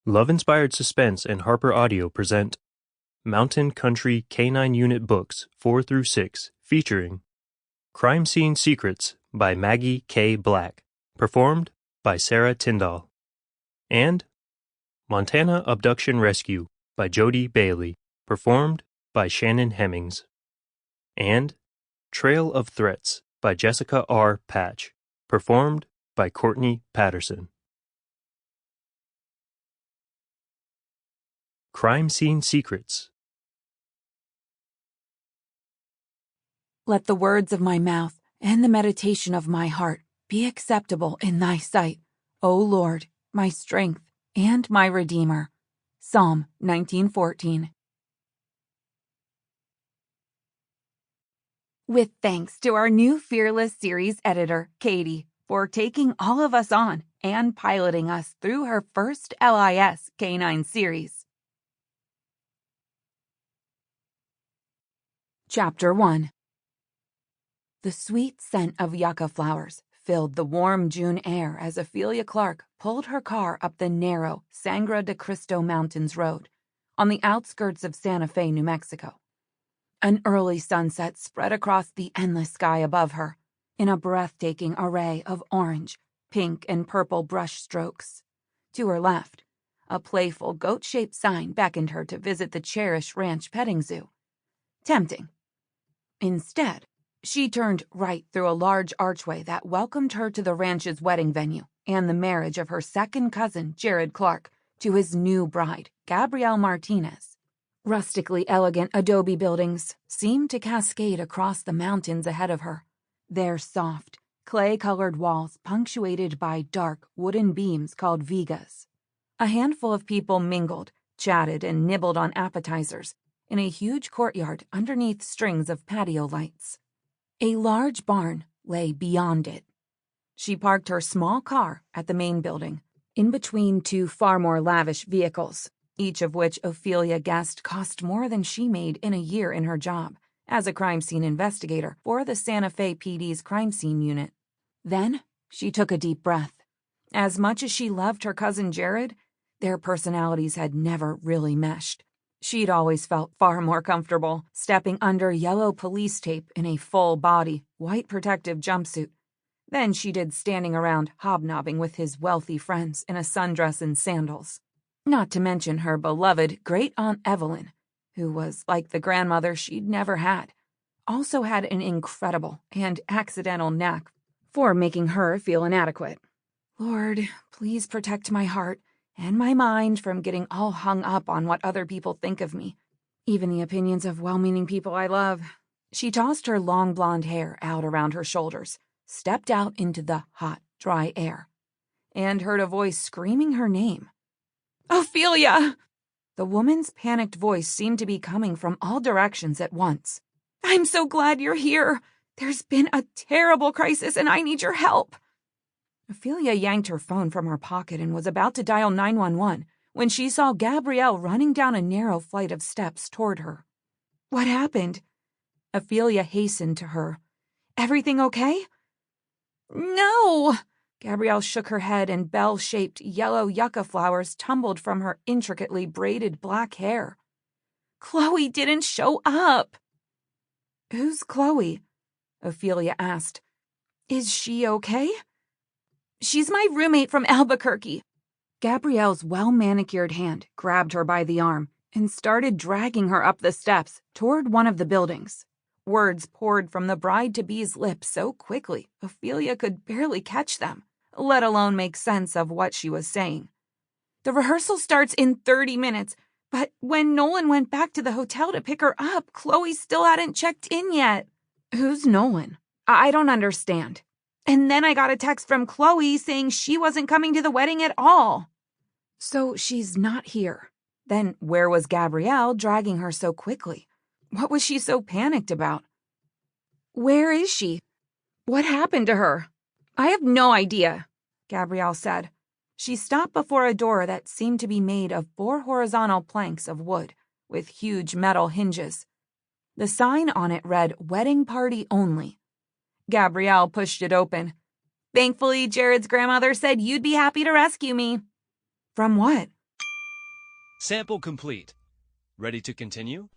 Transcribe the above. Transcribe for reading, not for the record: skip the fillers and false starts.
Love-inspired suspense and Harper Audio present Mountain Country K-9 Unit Books 4 through 6 featuring Crime Scene Secrets by Maggie K. Black, performed by Sarah Tyndal, and Montana Abduction Rescue by Jody Bailey, performed by Shannon Hemmings, and Trail of Threats by Jessica R. Patch, performed by Courtney Patterson. Crime Scene Secrets. Let the words of my mouth and the meditation of my heart be acceptable in thy sight, O Lord, my strength and my Redeemer. Psalm 19:14. With thanks to our new Fearless series editor, Katie, for taking all of us on and piloting us through her first LIS K-9 series. Chapter 1. The sweet scent of yucca flowers filled the warm June air as Ophelia Clark pulled her car up the narrow Sangre de Cristo Mountains Road on the outskirts of Santa Fe, New Mexico. An early sunset spread across the endless sky above her in a breathtaking array of orange, pink, and purple brush strokes. To her left, a playful goat-shaped sign beckoned her to visit the Cherish Ranch Petting Zoo. Tempting. Instead, she turned right through a large archway that welcomed her to the ranch's wedding venue and the marriage of her second cousin, Jared Clark, to his new bride, Gabrielle Martinez. Rustically elegant adobe buildings seemed to cascade across the mountains ahead of her, their soft, clay-colored walls punctuated by dark wooden beams called vigas. A handful of people mingled, chatted, and nibbled on appetizers in a huge courtyard underneath strings of patio lights. A large barn lay beyond it. She parked her small car at the main building, in between two far more lavish vehicles, each of which Ophelia guessed cost more than she made in a year in her job as a crime scene investigator for the Santa Fe PD's crime scene unit. Then she took a deep breath. As much as she loved her cousin Jared, their personalities had never really meshed. She'd always felt far more comfortable stepping under yellow police tape in a full-body, white protective jumpsuit than she did standing around hobnobbing with his wealthy friends in a sundress and sandals. Not to mention her beloved great-aunt Evelyn, who was like the grandmother she'd never had, also had an incredible and accidental knack for making her feel inadequate. Lord, please protect my heart and my mind from getting all hung up on what other people think of me, even the opinions of well-meaning people I love. She tossed her long blonde hair out around her shoulders, stepped out into the hot, dry air, and heard a voice screaming her name. Ophelia! The woman's panicked voice seemed to be coming from all directions at once. I'm so glad you're here. There's been a terrible crisis and I need your help. Ophelia yanked her phone from her pocket and was about to dial 911 when she saw Gabrielle running down a narrow flight of steps toward her. What happened? Ophelia hastened to her. Everything okay? No! Gabrielle shook her head and bell-shaped yellow yucca flowers tumbled from her intricately braided black hair. Chloe didn't show up. Who's Chloe? Ophelia asked. Is she okay? She's my roommate from Albuquerque. Gabrielle's well-manicured hand grabbed her by the arm and started dragging her up the steps toward one of the buildings. Words poured from the bride-to-be's lips so quickly, Ophelia could barely catch them, let alone make sense of what she was saying. The rehearsal starts in 30 minutes, but when Nolan went back to the hotel to pick her up, Chloe still hadn't checked in yet. Who's Nolan? I don't understand. And then I got a text from Chloe saying she wasn't coming to the wedding at all. So she's not here. Then where was Gabrielle dragging her so quickly? What was she so panicked about? Where is she? What happened to her? I have no idea, Gabrielle said. She stopped before a door that seemed to be made of 4 horizontal planks of wood with huge metal hinges. The sign on it read, "Wedding Party Only." Gabrielle pushed it open. Thankfully, Jared's grandmother said you'd be happy to rescue me. From what? Sample complete. Ready to continue?